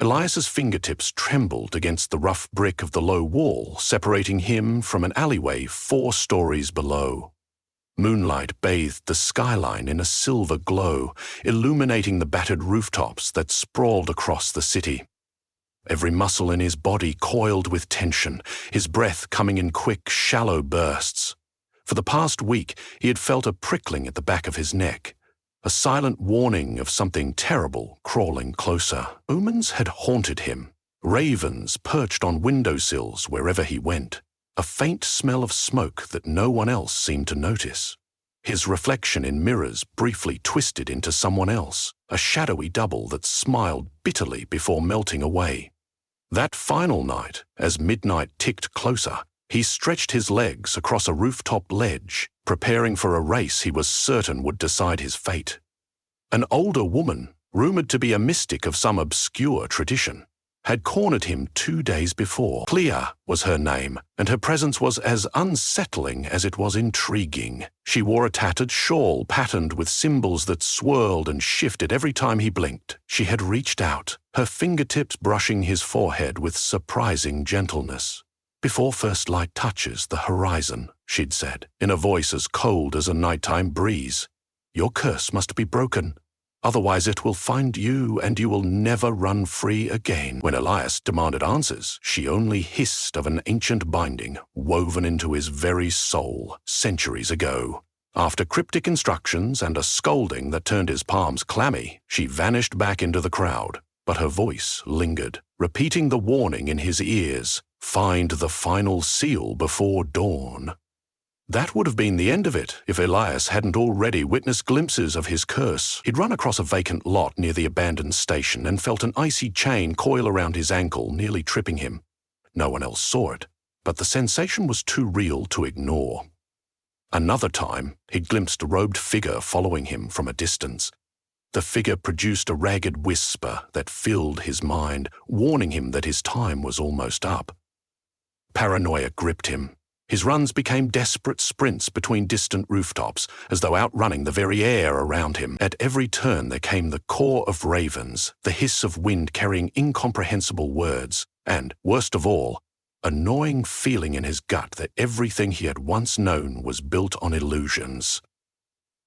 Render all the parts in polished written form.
Elias's fingertips trembled against the rough brick of the low wall, separating him from an alleyway 4 stories below. Moonlight bathed the skyline in a silver glow, illuminating the battered rooftops that sprawled across the city. Every muscle in his body coiled with tension, his breath coming in quick, shallow bursts. For the past week, he had felt a prickling at the back of his neck, a silent warning of something terrible crawling closer. Omens had haunted him, ravens perched on windowsills wherever he went, a faint smell of smoke that no one else seemed to notice. His reflection in mirrors briefly twisted into someone else, a shadowy double that smiled bitterly before melting away. That final night, as midnight ticked closer, he stretched his legs across a rooftop ledge, preparing for a race he was certain would decide his fate. An older woman, rumored to be a mystic of some obscure tradition, had cornered him 2 days before. Clea was her name, and her presence was as unsettling as it was intriguing. She wore a tattered shawl patterned with symbols that swirled and shifted every time he blinked. She had reached out, her fingertips brushing his forehead with surprising gentleness. "Before first light touches the horizon," she'd said, in a voice as cold as a nighttime breeze, "your curse must be broken. Otherwise it will find you and you will never run free again." When Elias demanded answers, she only hissed of an ancient binding woven into his very soul centuries ago. After cryptic instructions and a scolding that turned his palms clammy, she vanished back into the crowd, but her voice lingered, repeating the warning in his ears, "Find the final seal before dawn." That would have been the end of it if Elias hadn't already witnessed glimpses of his curse. He'd run across a vacant lot near the abandoned station and felt an icy chain coil around his ankle, nearly tripping him. No one else saw it, but the sensation was too real to ignore. Another time, he'd glimpsed a robed figure following him from a distance. The figure produced a ragged whisper that filled his mind, warning him that his time was almost up. Paranoia gripped him. His runs became desperate sprints between distant rooftops, as though outrunning the very air around him. At every turn there came the caw of ravens, the hiss of wind carrying incomprehensible words, and, worst of all, a gnawing feeling in his gut that everything he had once known was built on illusions.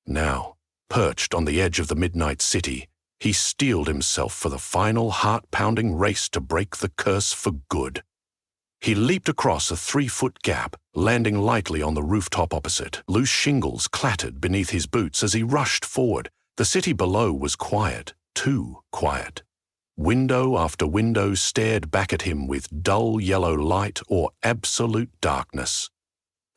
Now, perched on the edge of the midnight city, he steeled himself for the final heart-pounding race to break the curse for good. He leaped across a 3-foot gap, landing lightly on the rooftop opposite. Loose shingles clattered beneath his boots as he rushed forward. The city below was quiet, too quiet. Window after window stared back at him with dull yellow light or absolute darkness.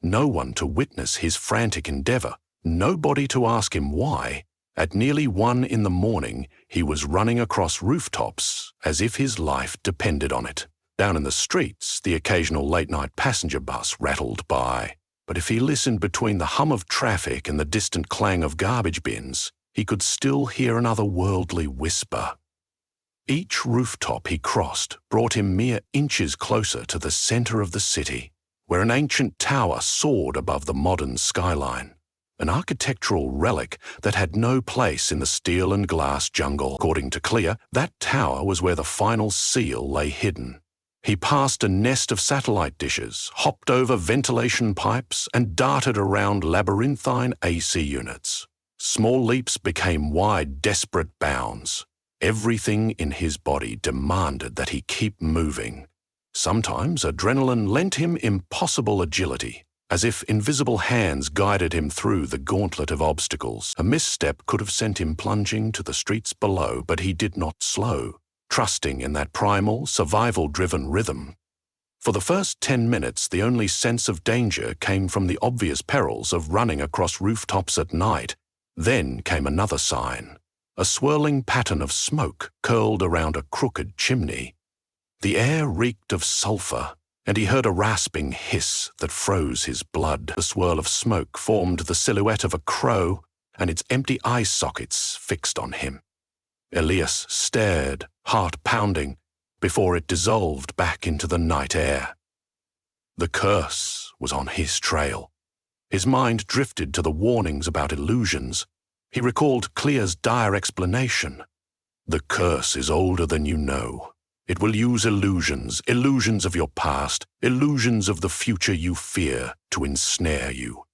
No one to witness his frantic endeavor, nobody to ask him why. At nearly 1 in the morning, he was running across rooftops as if his life depended on it. Down in the streets, the occasional late-night passenger bus rattled by. But if he listened between the hum of traffic and the distant clang of garbage bins, he could still hear an otherworldly whisper. Each rooftop he crossed brought him mere inches closer to the center of the city, where an ancient tower soared above the modern skyline. An architectural relic that had no place in the steel and glass jungle. According to Clea, that tower was where the final seal lay hidden. He passed a nest of satellite dishes, hopped over ventilation pipes, and darted around labyrinthine AC units. Small leaps became wide, desperate bounds. Everything in his body demanded that he keep moving. Sometimes adrenaline lent him impossible agility, as if invisible hands guided him through the gauntlet of obstacles. A misstep could have sent him plunging to the streets below, but he did not slow, trusting in that primal, survival-driven rhythm. For the first 10 minutes, the only sense of danger came from the obvious perils of running across rooftops at night. Then came another sign. A swirling pattern of smoke curled around a crooked chimney. The air reeked of sulfur, and he heard a rasping hiss that froze his blood. The swirl of smoke formed the silhouette of a crow, and its empty eye sockets fixed on him. Elias stared, heart pounding, before it dissolved back into the night air. The curse was on his trail. His mind drifted to the warnings about illusions. He recalled Clea's dire explanation. "The curse is older than you know. It will use illusions, illusions of your past, illusions of the future you fear, to ensnare you.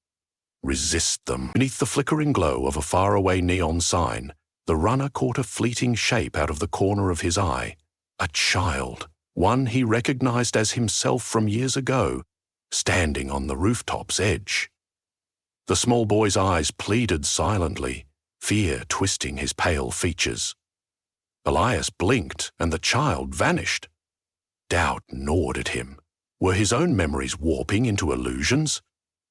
Resist them. Beneath the flickering glow of a faraway neon sign, the runner caught a fleeting shape out of the corner of his eye. A child, one he recognized as himself from years ago, standing on the rooftop's edge. The small boy's eyes pleaded silently, fear twisting his pale features. Elias blinked, and the child vanished. Doubt gnawed at him. Were his own memories warping into illusions?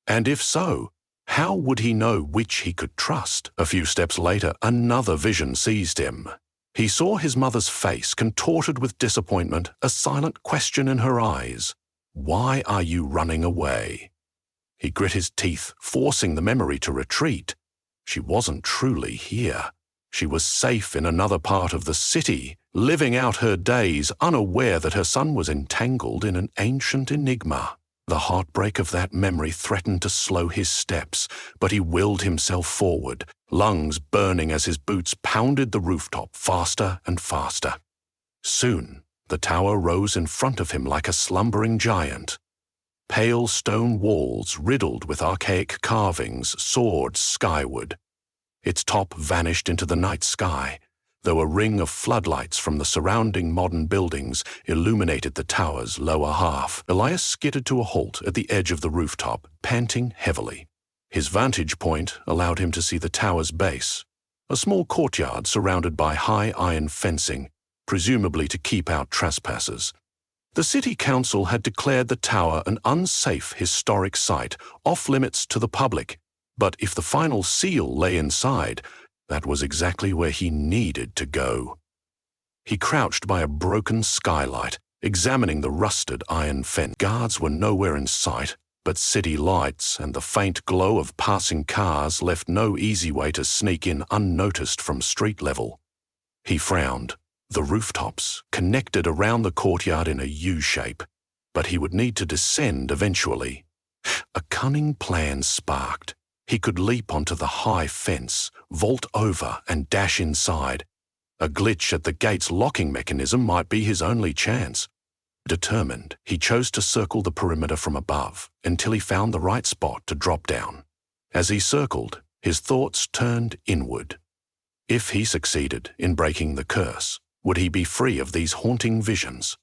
And if so, how would he know which he could trust? A few steps later, another vision seized him. He saw his mother's face contorted with disappointment, a silent question in her eyes. Why are you running away? He grit his teeth, forcing the memory to retreat. She wasn't truly here. She was safe in another part of the city, living out her days, unaware that her son was entangled in an ancient enigma. The heartbreak of that memory threatened to slow his steps, but he willed himself forward, lungs burning as his boots pounded the rooftop faster and faster. Soon, the tower rose in front of him like a slumbering giant. Pale stone walls riddled with archaic carvings soared skyward. Its top vanished into the night sky, though a ring of floodlights from the surrounding modern buildings illuminated the tower's lower half. Elias skidded to a halt at the edge of the rooftop, panting heavily. His vantage point allowed him to see the tower's base, a small courtyard surrounded by high iron fencing, presumably to keep out trespassers. The city council had declared the tower an unsafe historic site, off-limits to the public, but if the final seal lay inside, that was exactly where he needed to go. He crouched by a broken skylight, examining the rusted iron fence. Guards were nowhere in sight, but city lights and the faint glow of passing cars left no easy way to sneak in unnoticed from street level. He frowned. The rooftops connected around the courtyard in a U-shape, but he would need to descend eventually. A cunning plan sparked. He could leap onto the high fence, vault over, and dash inside. A glitch at the gate's locking mechanism might be his only chance. Determined, he chose to circle the perimeter from above until he found the right spot to drop down. As he circled, his thoughts turned inward. If he succeeded in breaking the curse, would he be free of these haunting visions?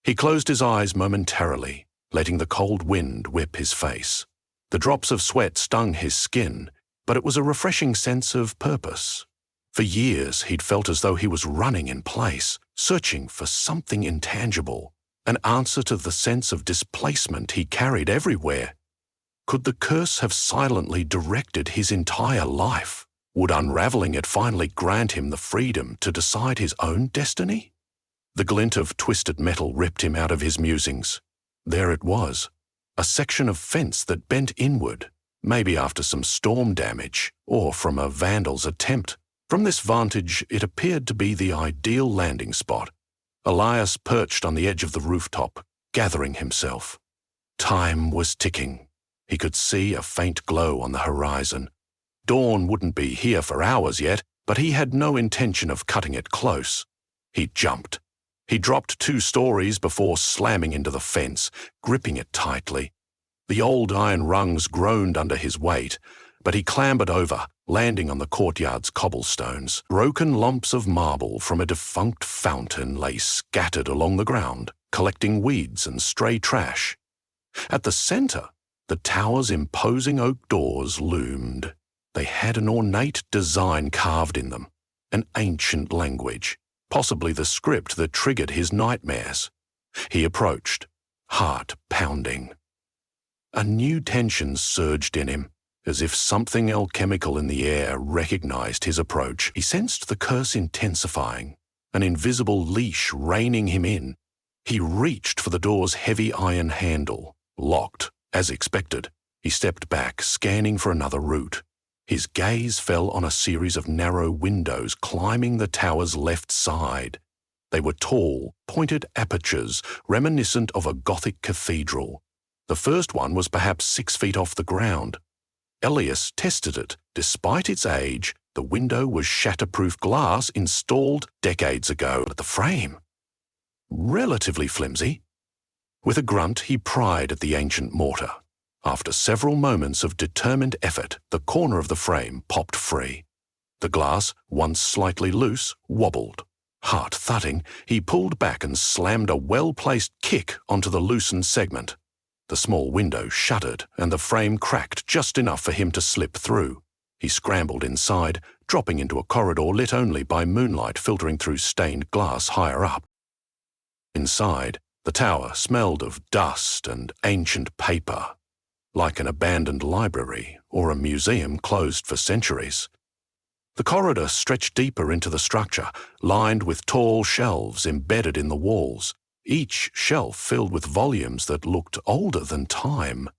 He closed his eyes momentarily, letting the cold wind whip his face. The drops of sweat stung his skin, but it was a refreshing sense of purpose. For years, he'd felt as though he was running in place, searching for something intangible, an answer to the sense of displacement he carried everywhere. Could the curse have silently directed his entire life? Would unraveling it finally grant him the freedom to decide his own destiny? The glint of twisted metal ripped him out of his musings. There it was. A section of fence that bent inward, maybe after some storm damage or from a vandal's attempt. From this vantage, it appeared to be the ideal landing spot. Elias perched on the edge of the rooftop, gathering himself. Time was ticking. He could see a faint glow on the horizon. Dawn wouldn't be here for hours yet, but he had no intention of cutting it close. He jumped. He dropped 2 stories before slamming into the fence, gripping it tightly. The old iron rungs groaned under his weight, but he clambered over, landing on the courtyard's cobblestones. Broken lumps of marble from a defunct fountain lay scattered along the ground, collecting weeds and stray trash. At the center, the tower's imposing oak doors loomed. They had an ornate design carved in them, an ancient language, possibly the script that triggered his nightmares. He approached, heart pounding. A new tension surged in him, as if something alchemical in the air recognized his approach. He sensed the curse intensifying, an invisible leash reining him in. He reached for the door's heavy iron handle, locked, as expected. He stepped back, scanning for another route. His gaze fell on a series of narrow windows climbing the tower's left side. They were tall, pointed apertures reminiscent of a Gothic cathedral. The first one was perhaps 6 feet off the ground. Elias tested it. Despite its age, the window was shatterproof glass installed decades ago, but the frame. relatively flimsy. With a grunt, he pried at the ancient mortar. After several moments of determined effort, the corner of the frame popped free. The glass, once slightly loose, wobbled. Heart thudding, he pulled back and slammed a well-placed kick onto the loosened segment. The small window shuddered, and the frame cracked just enough for him to slip through. He scrambled inside, dropping into a corridor lit only by moonlight filtering through stained glass higher up. Inside, the tower smelled of dust and ancient paper, like an abandoned library or a museum closed for centuries. The corridor stretched deeper into the structure, lined with tall shelves embedded in the walls, each shelf filled with volumes that looked older than time.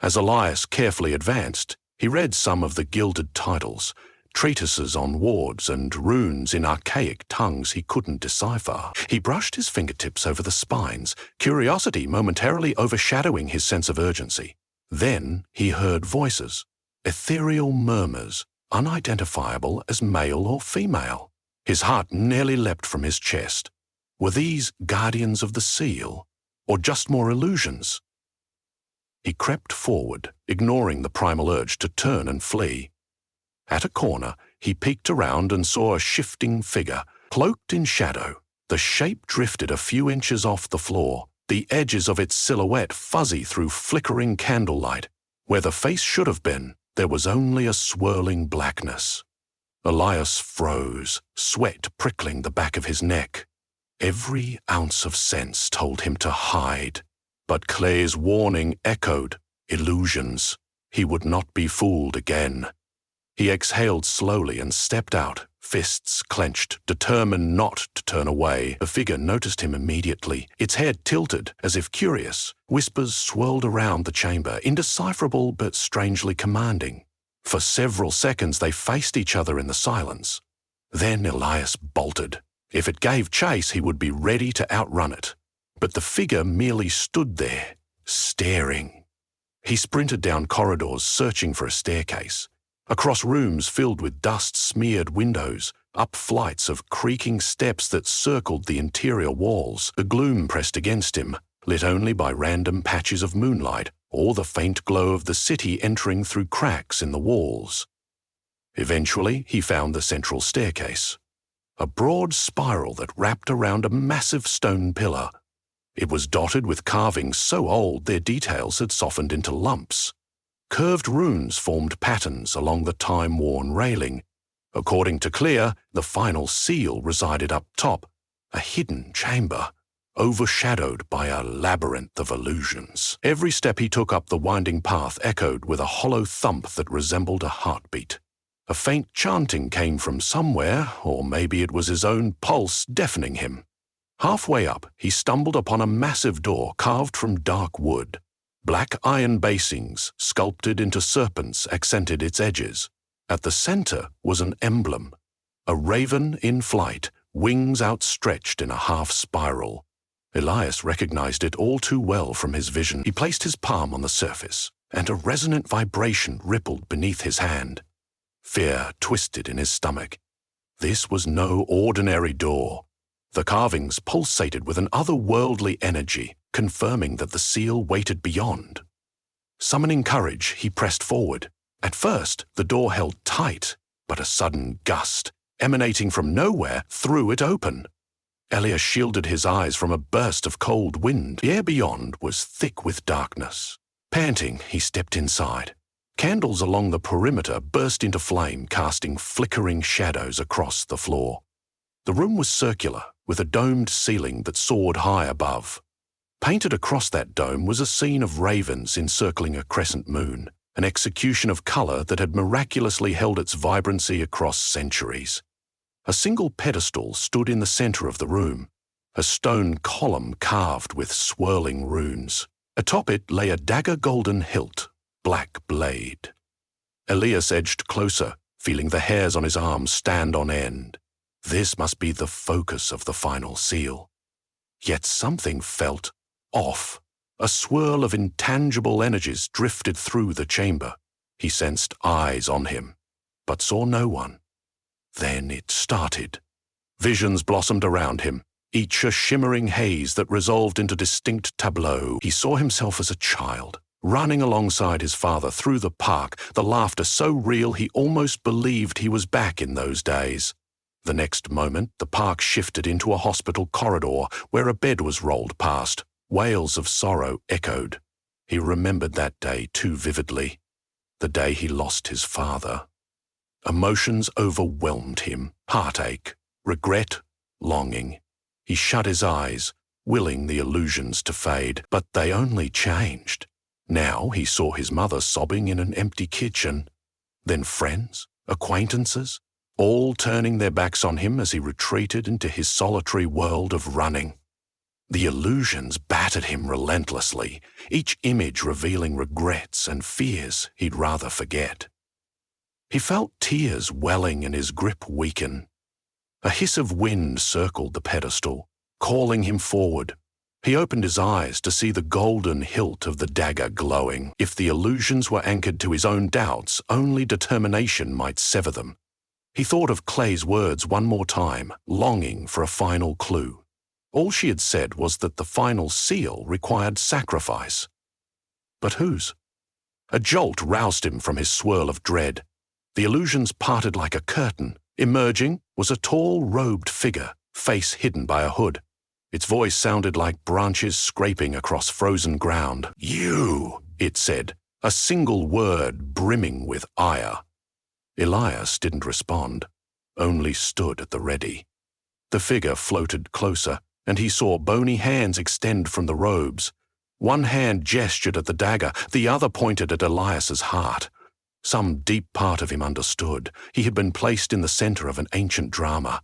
As Elias carefully advanced, he read some of the gilded titles, treatises on wards and runes in archaic tongues he couldn't decipher. He brushed his fingertips over the spines, curiosity momentarily overshadowing his sense of urgency. Then he heard voices, ethereal murmurs, unidentifiable as male or female. His heart nearly leapt from his chest. Were these guardians of the seal, or just more illusions? He crept forward, ignoring the primal urge to turn and flee. At a corner, he peeked around and saw a shifting figure, cloaked in shadow. The shape drifted a few inches off the floor, the edges of its silhouette fuzzy through flickering candlelight. Where the face should have been, there was only a swirling blackness. Elias froze, sweat prickling the back of his neck. Every ounce of sense told him to hide, but Clay's warning echoed, illusions. He would not be fooled again. He exhaled slowly and stepped out, fists clenched, determined not to turn away. The figure noticed him immediately, its head tilted as if curious. Whispers swirled around the chamber, indecipherable but strangely commanding. For several seconds they faced each other in the silence. Then Elias bolted. If it gave chase, he would be ready to outrun it. But the figure merely stood there, staring. He sprinted down corridors, searching for a staircase. Across rooms filled with dust-smeared windows, up flights of creaking steps that circled the interior walls. The gloom pressed against him, lit only by random patches of moonlight or the faint glow of the city entering through cracks in the walls. Eventually, he found the central staircase, a broad spiral that wrapped around a massive stone pillar. It was dotted with carvings so old their details had softened into lumps. Curved runes formed patterns along the time-worn railing. According to Clear, the final seal resided up top, a hidden chamber, overshadowed by a labyrinth of illusions. Every step he took up the winding path echoed with a hollow thump that resembled a heartbeat. A faint chanting came from somewhere, or maybe it was his own pulse deafening him. Halfway up, he stumbled upon a massive door carved from dark wood. Black iron basings, sculpted into serpents, accented its edges. At the center was an emblem, a raven in flight, wings outstretched in a half-spiral. Elias recognized it all too well from his vision. He placed his palm on the surface, and a resonant vibration rippled beneath his hand. Fear twisted in his stomach. This was no ordinary door. The carvings pulsated with an otherworldly energy, confirming that the seal waited beyond. Summoning courage, he pressed forward. At first, the door held tight, but a sudden gust, emanating from nowhere, threw it open. Elias shielded his eyes from a burst of cold wind. The air beyond was thick with darkness. Panting, he stepped inside. Candles along the perimeter burst into flame, casting flickering shadows across the floor. The room was circular, with a domed ceiling that soared high above. Painted across that dome was a scene of ravens encircling a crescent moon, an execution of color that had miraculously held its vibrancy across centuries. A single pedestal stood in the center of the room, a stone column carved with swirling runes. Atop it lay a dagger-golden hilt, black blade. Elias edged closer, feeling the hairs on his arms stand on end. This must be the focus of the final seal. Yet something felt off. A swirl of intangible energies drifted through the chamber. He sensed eyes on him, but saw no one. Then it started. Visions blossomed around him, each a shimmering haze that resolved into distinct tableaux. He saw himself as a child, running alongside his father through the park, the laughter so real he almost believed he was back in those days. The next moment, the park shifted into a hospital corridor where a bed was rolled past. Wails of sorrow echoed. He remembered that day too vividly, the day he lost his father. Emotions overwhelmed him, heartache, regret, longing. He shut his eyes, willing the illusions to fade, but they only changed. Now he saw his mother sobbing in an empty kitchen, then friends, acquaintances, all turning their backs on him as he retreated into his solitary world of running. The illusions battered him relentlessly, each image revealing regrets and fears he'd rather forget. He felt tears welling and his grip weaken. A hiss of wind circled the pedestal, calling him forward. He opened his eyes to see the golden hilt of the dagger glowing. If the illusions were anchored to his own doubts, only determination might sever them. He thought of Clay's words one more time, longing for a final clue. All she had said was that the final seal required sacrifice. But whose? A jolt roused him from his swirl of dread. The illusions parted like a curtain. Emerging was a tall, robed figure, face hidden by a hood. Its voice sounded like branches scraping across frozen ground. "You," it said, a single word brimming with ire. Elias didn't respond, only stood at the ready. The figure floated closer, and he saw bony hands extend from the robes. One hand gestured at the dagger, the other pointed at Elias's heart. Some deep part of him understood. He had been placed in the center of an ancient drama.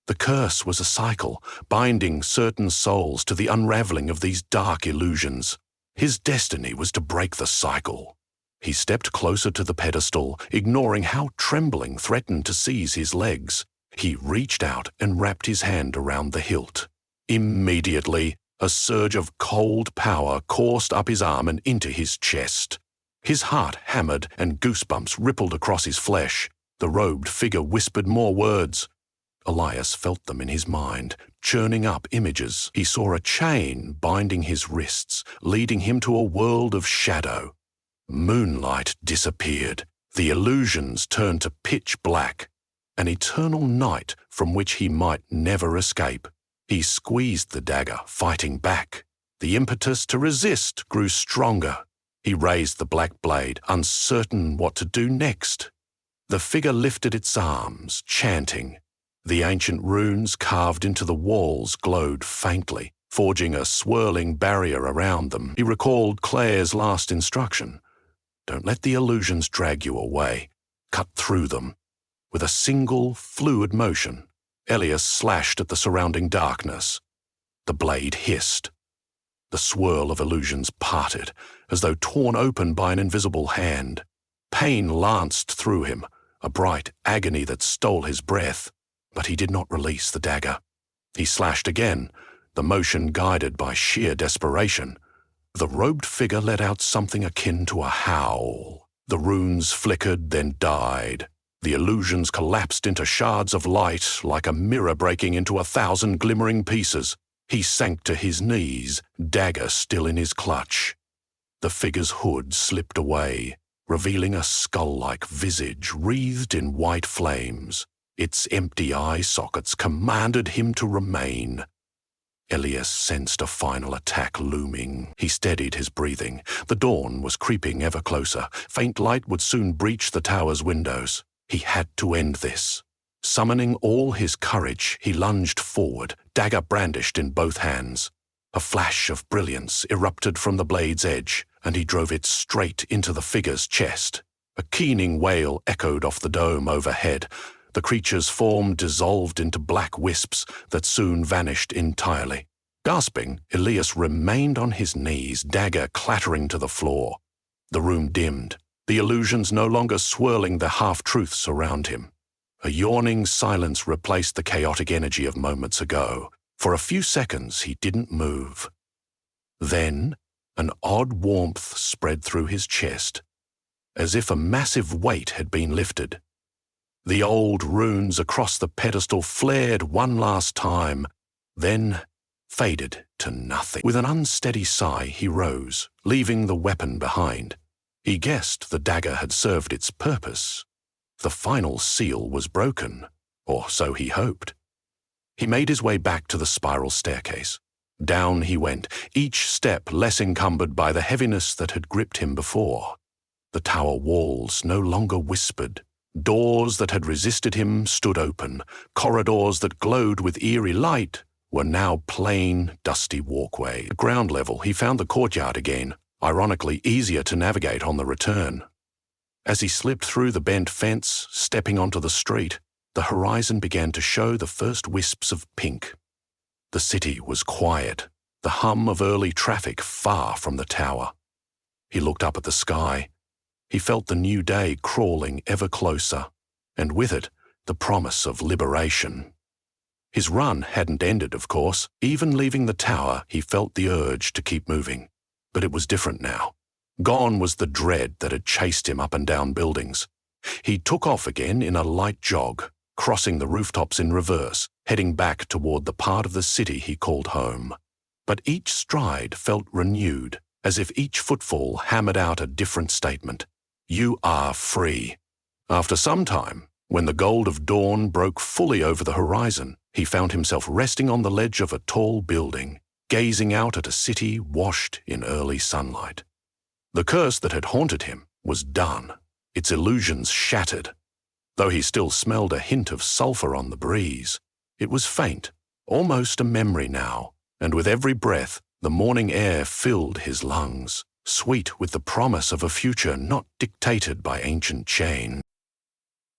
The curse was a cycle, binding certain souls to the unraveling of these dark illusions. His destiny was to break the cycle. He stepped closer to the pedestal, ignoring how trembling threatened to seize his legs. He reached out and wrapped his hand around the hilt. Immediately, a surge of cold power coursed up his arm and into his chest. His heart hammered and goosebumps rippled across his flesh. The robed figure whispered more words. Elias felt them in his mind, churning up images. He saw a chain binding his wrists, leading him to a world of shadow. Moonlight disappeared. The illusions turned to pitch black, an eternal night from which he might never escape. He squeezed the dagger, fighting back. The impetus to resist grew stronger. He raised the black blade, uncertain what to do next. The figure lifted its arms, chanting. The ancient runes carved into the walls glowed faintly, forging a swirling barrier around them. He recalled Claire's last instruction. Don't let the illusions drag you away. Cut through them. With a single, fluid motion, Elias slashed at the surrounding darkness. The blade hissed. The swirl of illusions parted, as though torn open by an invisible hand. Pain lanced through him, a bright agony that stole his breath. But he did not release the dagger. He slashed again, the motion guided by sheer desperation. The robed figure let out something akin to a howl. The runes flickered, then died. The illusions collapsed into shards of light, like a mirror breaking into 1,000 glimmering pieces. He sank to his knees, dagger still in his clutch. The figure's hood slipped away, revealing a skull-like visage wreathed in white flames. Its empty eye sockets commanded him to remain. Elias sensed a final attack looming. He steadied his breathing. The dawn was creeping ever closer. Faint light would soon breach the tower's windows. He had to end this. Summoning all his courage, he lunged forward, dagger brandished in both hands. A flash of brilliance erupted from the blade's edge, and he drove it straight into the figure's chest. A keening wail echoed off the dome overhead. The creature's form dissolved into black wisps that soon vanished entirely. Gasping, Elias remained on his knees, dagger clattering to the floor. The room dimmed, the illusions no longer swirling the half-truths around him. A yawning silence replaced the chaotic energy of moments ago. For a few seconds, he didn't move. Then, an odd warmth spread through his chest, as if a massive weight had been lifted. The old runes across the pedestal flared one last time. then faded to nothing. With an unsteady sigh, he rose, leaving the weapon behind. He guessed the dagger had served its purpose. The final seal was broken, or so he hoped. He made his way back to the spiral staircase. Down he went, each step less encumbered by the heaviness that had gripped him before. The tower walls no longer whispered. Doors that had resisted him stood open. Corridors that glowed with eerie light were now plain, dusty walkway. At ground level, he found the courtyard again, ironically easier to navigate on the return. As he slipped through the bent fence, stepping onto the street, the horizon began to show the first wisps of pink. The city was quiet, the hum of early traffic far from the tower. He looked up at the sky. He felt the new day crawling ever closer, and with it, the promise of liberation. His run hadn't ended, of course. Even leaving the tower, he felt the urge to keep moving. But it was different now. Gone was the dread that had chased him up and down buildings. He took off again in a light jog, crossing the rooftops in reverse, heading back toward the part of the city he called home. But each stride felt renewed, as if each footfall hammered out a different statement. You are free. After some time, when the gold of dawn broke fully over the horizon, he found himself resting on the ledge of a tall building, gazing out at a city washed in early sunlight. The curse that had haunted him was done, its illusions shattered. Though he still smelled a hint of sulfur on the breeze, it was faint, almost a memory now, and with every breath, the morning air filled his lungs, sweet with the promise of a future not dictated by ancient chain.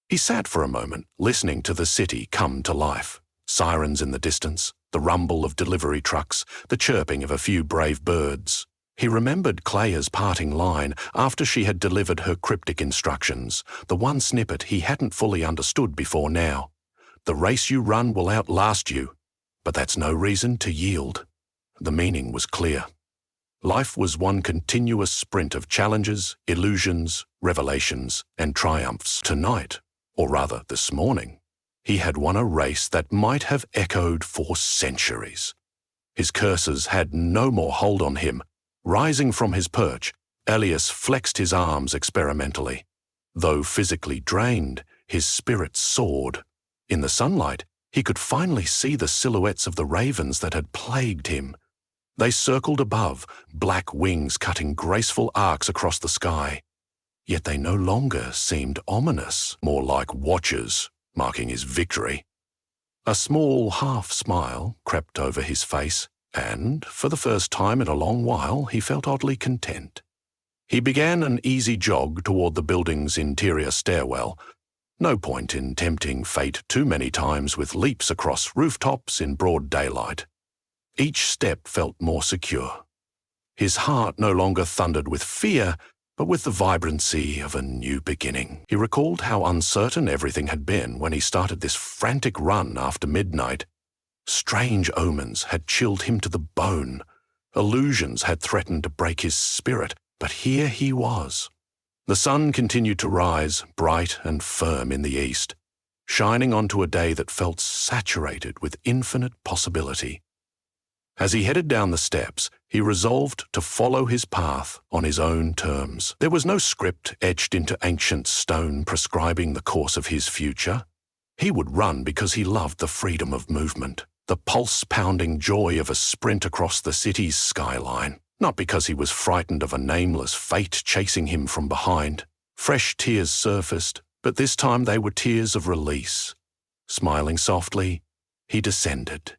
He sat for a moment, listening to the city come to life. Sirens in the distance, the rumble of delivery trucks, the chirping of a few brave birds. He remembered Clea's parting line after she had delivered her cryptic instructions, the one snippet he hadn't fully understood before now. The race you run will outlast you, but that's no reason to yield. The meaning was clear. Life was one continuous sprint of challenges, illusions, revelations, and triumphs. Tonight, or rather this morning, he had won a race that might have echoed for centuries. His curses had no more hold on him. Rising from his perch, Elias flexed his arms experimentally. Though physically drained, his spirit soared. In the sunlight, he could finally see the silhouettes of the ravens that had plagued him. They circled above, black wings cutting graceful arcs across the sky. Yet they no longer seemed ominous, more like watchers, marking his victory. A small half-smile crept over his face, and, for the first time in a long while, he felt oddly content. He began an easy jog toward the building's interior stairwell. No point in tempting fate too many times with leaps across rooftops in broad daylight. Each step felt more secure. His heart no longer thundered with fear, but with the vibrancy of a new beginning. He recalled how uncertain everything had been when he started this frantic run after midnight. Strange omens had chilled him to the bone. Illusions had threatened to break his spirit, but here he was. The sun continued to rise, bright and firm in the east, shining onto a day that felt saturated with infinite possibility. As he headed down the steps, he resolved to follow his path on his own terms. There was no script etched into ancient stone prescribing the course of his future. He would run because he loved the freedom of movement, the pulse-pounding joy of a sprint across the city's skyline, not because he was frightened of a nameless fate chasing him from behind. Fresh tears surfaced, but this time they were tears of release. Smiling softly, he descended,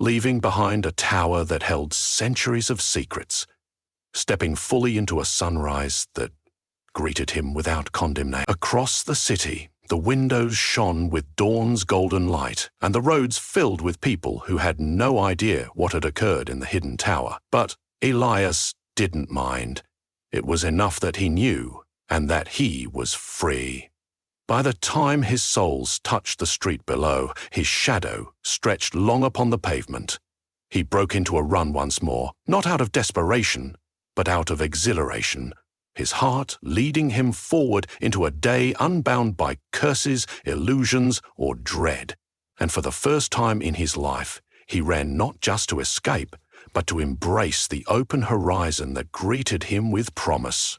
leaving behind a tower that held centuries of secrets, stepping fully into a sunrise that greeted him without condemnation. Across the city, the windows shone with dawn's golden light, and the roads filled with people who had no idea what had occurred in the hidden tower. But Elias didn't mind. It was enough that he knew, and that he was free. By the time his soles touched the street below, his shadow stretched long upon the pavement. He broke into a run once more, not out of desperation, but out of exhilaration, his heart leading him forward into a day unbound by curses, illusions, or dread. And for the first time in his life, He ran not just to escape, but to embrace the open horizon that greeted him with promise.